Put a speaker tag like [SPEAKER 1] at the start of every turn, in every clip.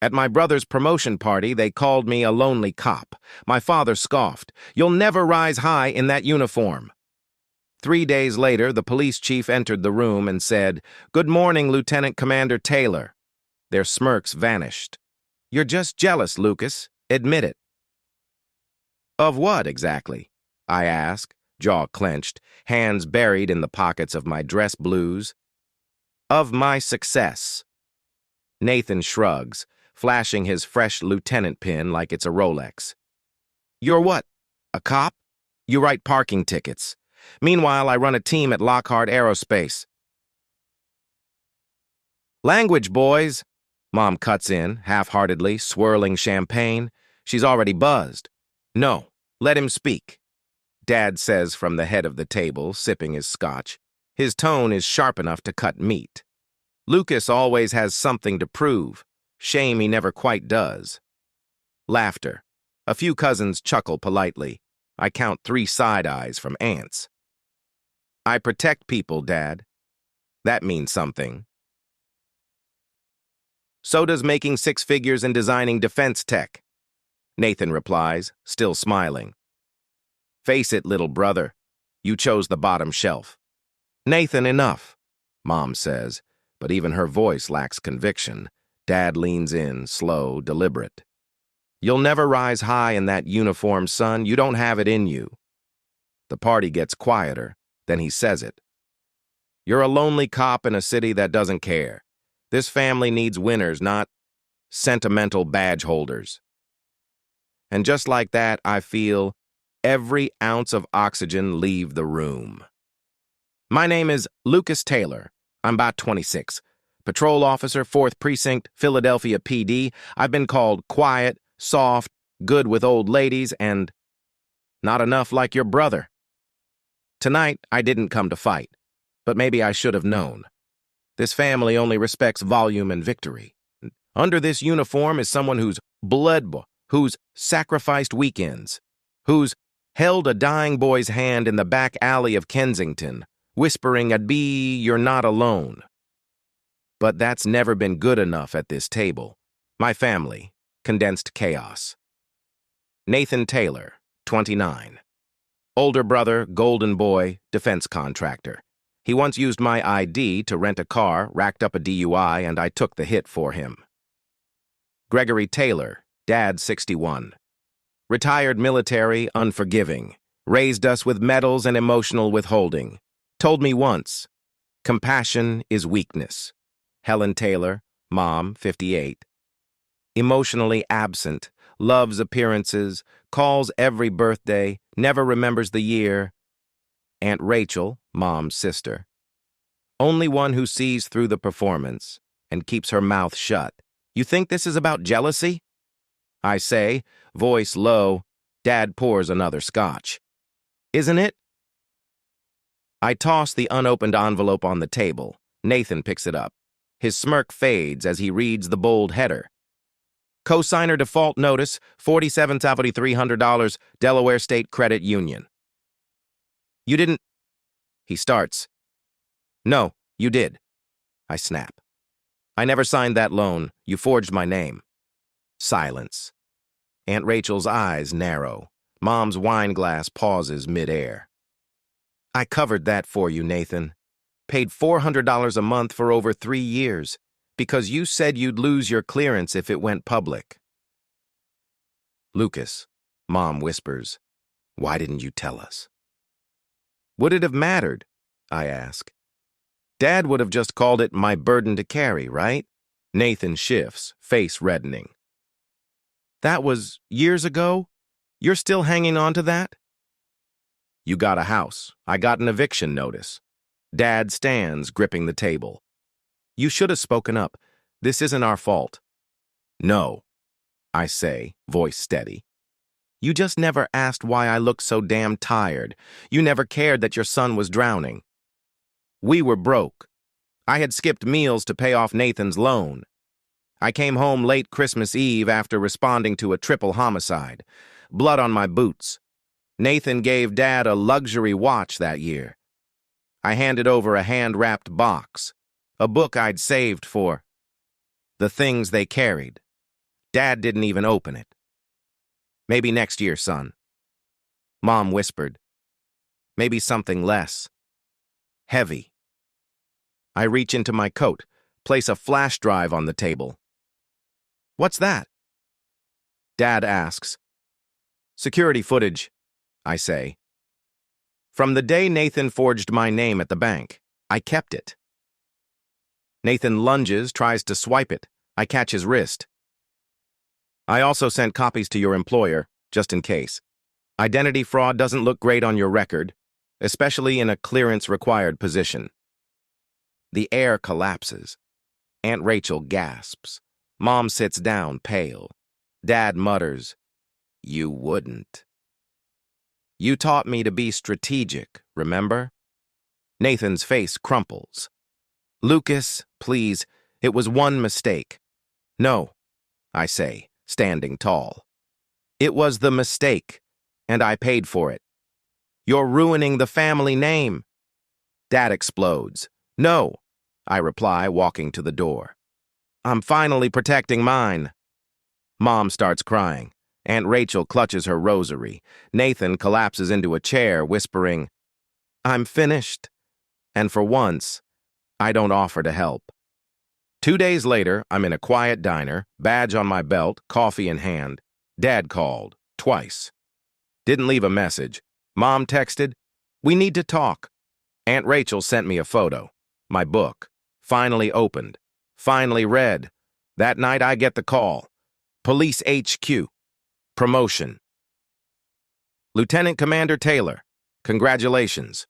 [SPEAKER 1] At my brother's promotion party, they called me a lonely cop. My father scoffed. You'll never rise high in that uniform. 3 days later, the police chief entered the room and said, "Good morning, Lieutenant Commander Taylor." Their smirks vanished. "You're just jealous, Lucas. Admit it." "Of what, exactly?" I asked, jaw clenched, hands buried in the pockets of my dress blues. "Of my success." Nathan shrugs, flashing his fresh lieutenant pin like it's a Rolex. "You're what? A cop? You write parking tickets. Meanwhile, I run a team at Lockhart Aerospace." "Language, boys," Mom cuts in, half-heartedly, swirling champagne. She's already buzzed. "No, let him speak," Dad says from the head of the table, sipping his scotch. His tone is sharp enough to cut meat. Lucas always has something to prove. Shame he never quite does. Laughter. A few cousins chuckle politely. I count 3 side eyes from aunts. "I protect people, Dad. That means something." "So does making 6 figures and designing defense tech," Nathan replies, still smiling. "Face it, little brother. You chose the bottom shelf." "Nathan, enough," Mom says, but even her voice lacks conviction. Dad leans in, slow, deliberate. "You'll never rise high in that uniform, son. You don't have it in you." The party gets quieter, then he says it. "You're a lonely cop in a city that doesn't care. This family needs winners, not sentimental badge holders." And just like that, I feel every ounce of oxygen leave the room. "My name is Lucas Taylor. I'm about 26. Patrol officer, 4th Precinct, Philadelphia PD. I've been called quiet, soft, good with old ladies, and not enough like your brother. Tonight, I didn't come to fight, but maybe I should have known. This family only respects volume and victory. Under this uniform is someone who's who's sacrificed weekends, who's held a dying boy's hand in the back alley of Kensington, whispering, "You're not alone." But that's never been good enough at this table. My family, condensed chaos. Nathan Taylor, 29. Older brother, golden boy, defense contractor. He once used my ID to rent a car, racked up a DUI, and I took the hit for him. Gregory Taylor, dad, 61. Retired military, unforgiving. Raised us with medals and emotional withholding. Told me once, compassion is weakness. Helen Taylor, mom, 58. Emotionally absent, loves appearances, calls every birthday, never remembers the year. Aunt Rachel, mom's sister. Only one who sees through the performance and keeps her mouth shut. "You think this is about jealousy?" I say, voice low. Dad pours another scotch. "Isn't it?" I toss the unopened envelope on the table. Nathan picks it up. His smirk fades as he reads the bold header. "Cosigner default notice, $47,300, Delaware State Credit Union." "You didn't—" He starts. "No, you did." I snap. "I never signed that loan. You forged my name." Silence. Aunt Rachel's eyes narrow. Mom's wine glass pauses midair. "I covered that for you, Nathan. Paid $400 a month for over 3 years, because you said you'd lose your clearance if it went public." "Lucas," Mom whispers, "why didn't you tell us?" "Would it have mattered?" I ask. Dad would have just called it my burden to carry, right? Nathan shifts, face reddening. "That was years ago? You're still hanging on to that?" "You got a house. I got an eviction notice." Dad stands, gripping the table. "You should have spoken up. This isn't our fault." "No," I say, voice steady. "You just never asked why I looked so damn tired. You never cared that your son was drowning." "We were broke. I had skipped meals to pay off Nathan's loan. I came home late Christmas Eve after responding to a triple homicide. Blood on my boots. Nathan gave Dad a luxury watch that year. I handed over a hand-wrapped box, a book I'd saved for the things they carried. Dad didn't even open it. Maybe next year, son. Mom whispered. Maybe something less. Heavy. I reach into my coat, place a flash drive on the table. What's that? Dad asks. Security footage, I say. From the day Nathan forged my name at the bank, I kept it. Nathan lunges, tries to swipe it. I catch his wrist. I also sent copies to your employer, just in case. Identity fraud doesn't look great on your record, especially in a clearance-required position. The air collapses. Aunt Rachel gasps. Mom sits down, pale. Dad mutters, "You wouldn't." You taught me to be strategic, remember? Nathan's face crumples. Lucas, please, it was one mistake. No, I say, standing tall. It was the mistake, and I paid for it. You're ruining the family name. Dad explodes. No, I reply, walking to the door. I'm finally protecting mine. Mom starts crying. Aunt Rachel clutches her rosary. Nathan collapses into a chair, whispering, I'm finished. And for once, I don't offer to help. 2 days later, I'm in a quiet diner, badge on my belt, coffee in hand. Dad called, twice. Didn't leave a message. Mom texted, we need to talk. Aunt Rachel sent me a photo. My book. Finally opened. Finally read. That night I get the call. Police HQ. Promotion. Lieutenant Commander Taylor, congratulations.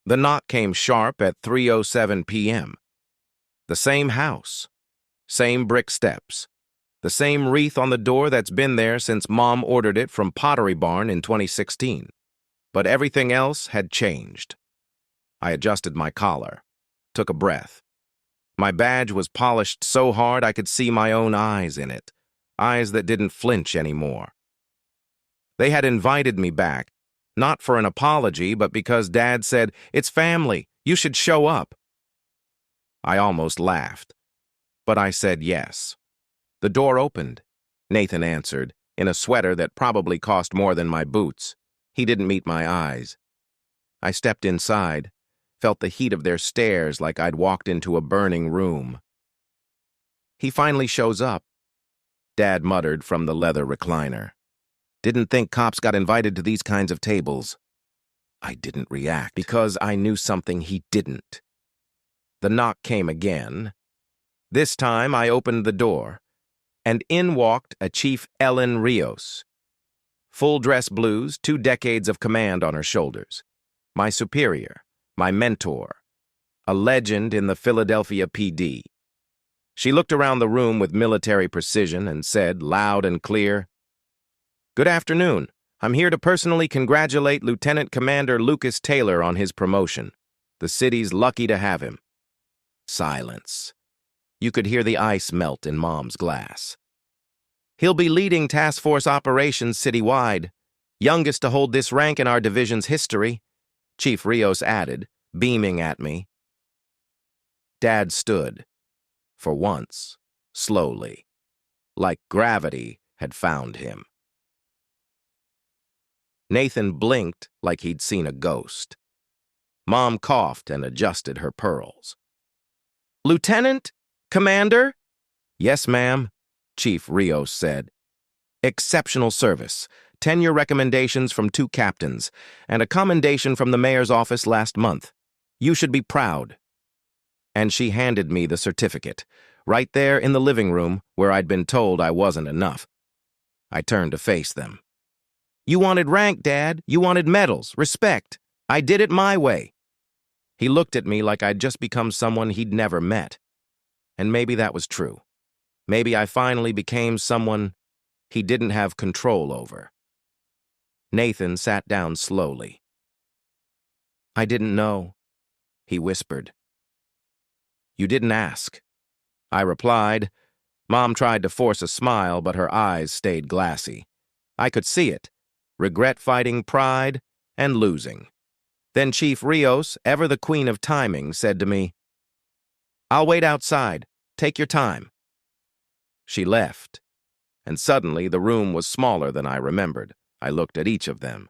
[SPEAKER 1] The knock came sharp at 3:07 p.m. The same house. Same brick steps. The same wreath on the door that's been there since Mom ordered it from Pottery Barn in 2016. But everything else had changed. I adjusted my collar. Took a breath. My badge was polished so hard I could see my own eyes in it. Eyes that didn't flinch anymore. They had invited me back, not for an apology, but because Dad said, it's family, you should show up. I almost laughed, but I said yes. The door opened. Nathan answered, in a sweater that probably cost more than my boots. He didn't meet my eyes. I stepped inside, felt the heat of their stares like I'd walked into a burning room. He finally shows up, Dad muttered from the leather recliner. Didn't think cops got invited to these kinds of tables. I didn't react because I knew something he didn't. The knock came again. This time I opened the door, and in walked a Chief Ellen Rios. Full-dress blues, 2 decades of command on her shoulders. My superior, my mentor, a legend in the Philadelphia PD. She looked around the room with military precision and said, loud and clear, Good afternoon. I'm here to personally congratulate Lieutenant Commander Lucas Taylor on his promotion. The city's lucky to have him. Silence. You could hear the ice melt in Mom's glass. He'll be leading task force operations citywide, youngest to hold this rank in our division's history, Chief Rios added, beaming at me. Dad stood. For once, slowly, like gravity had found him. Nathan blinked like he'd seen a ghost. Mom coughed and adjusted her pearls. Lieutenant? Commander? Yes, ma'am, Chief Rios said. Exceptional service, tenure recommendations from 2 captains, and a commendation from the mayor's office last month. You should be proud. And she handed me the certificate, right there in the living room where I'd been told I wasn't enough. I turned to face them. You wanted rank, Dad. You wanted medals, respect. I did it my way. He looked at me like I'd just become someone he'd never met. And maybe that was true. Maybe I finally became someone he didn't have control over. Nathan sat down slowly. I didn't know, he whispered. You didn't ask. I replied. Mom tried to force a smile, but her eyes stayed glassy. I could see it. Regret fighting pride and losing. Then Chief Rios, ever the queen of timing, said to me, I'll wait outside. Take your time. She left. and suddenly the room was smaller than I remembered. I looked at each of them.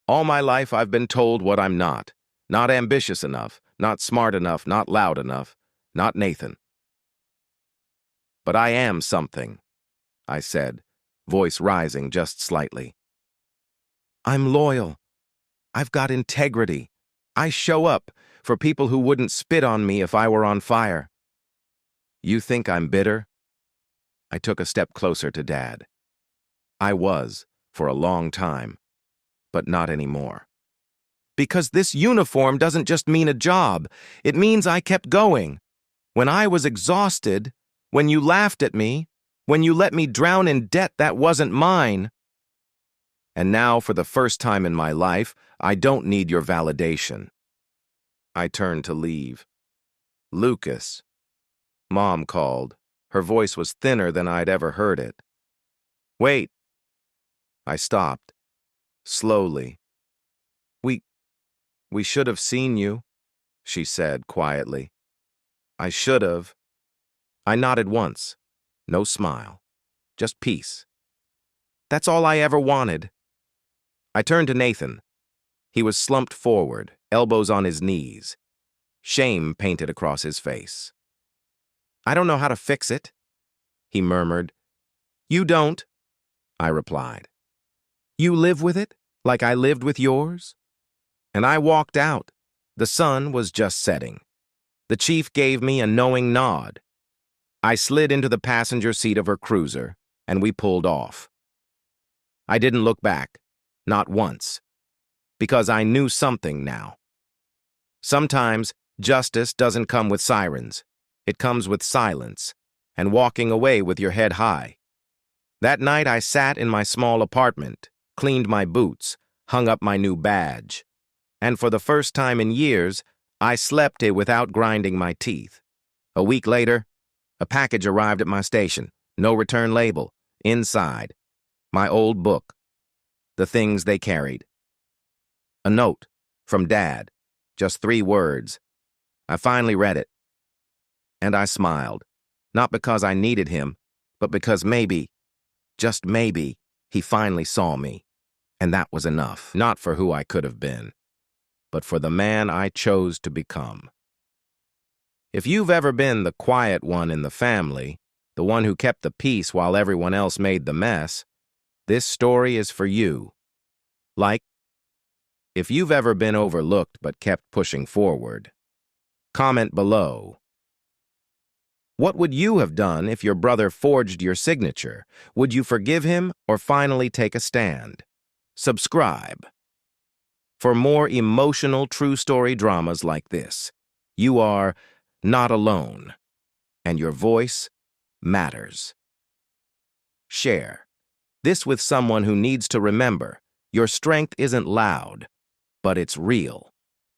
[SPEAKER 1] All my life I've been told what I'm not. Not ambitious enough, not smart enough, not loud enough, not Nathan. But I am something, I said, voice rising just slightly. I'm loyal. I've got integrity. I show up for people who wouldn't spit on me if I were on fire. You think I'm bitter? I took a step closer to Dad. I was, for a long time, but not anymore. Because this uniform doesn't just mean a job. It means I kept going. When I was exhausted, when you laughed at me, when you let me drown in debt that wasn't mine. And now, for the first time in my life, I don't need your validation. I turned to leave. Lucas. Mom called. Her voice was thinner than I'd ever heard it. Wait. I stopped. Slowly. We should have seen you, she said quietly. I should have. I nodded once. No smile. Just peace. That's all I ever wanted. I turned to Nathan. He was slumped forward, elbows on his knees. Shame painted across his face. I don't know how to fix it, he murmured. You don't, I replied. You live with it, like I lived with yours? And I walked out. The sun was just setting. The chief gave me a knowing nod. I slid into the passenger seat of her cruiser, and we pulled off. I didn't look back, not once, because I knew something now. Sometimes justice doesn't come with sirens. It comes with silence, and walking away with your head high. That night I sat in my small apartment, cleaned my boots, hung up my new badge, and for the first time in years, I slept without grinding my teeth. A week later, a package arrived at my station, no return label. Inside, my old book, the things they carried. A note from Dad, just 3 words. I finally read it, and I smiled, not because I needed him, but because maybe, just maybe, he finally saw me, and that was enough, not for who I could have been, but for the man I chose to become. If you've ever been the quiet one in the family, the one who kept the peace while everyone else made the mess, this story is for you. Like, if you've ever been overlooked but kept pushing forward, comment below. What would you have done if your brother forged your signature? Would you forgive him or finally take a stand? Subscribe. For more emotional true story dramas like this, you are not alone, and your voice matters. Share this with someone who needs to remember your strength isn't loud, but it's real.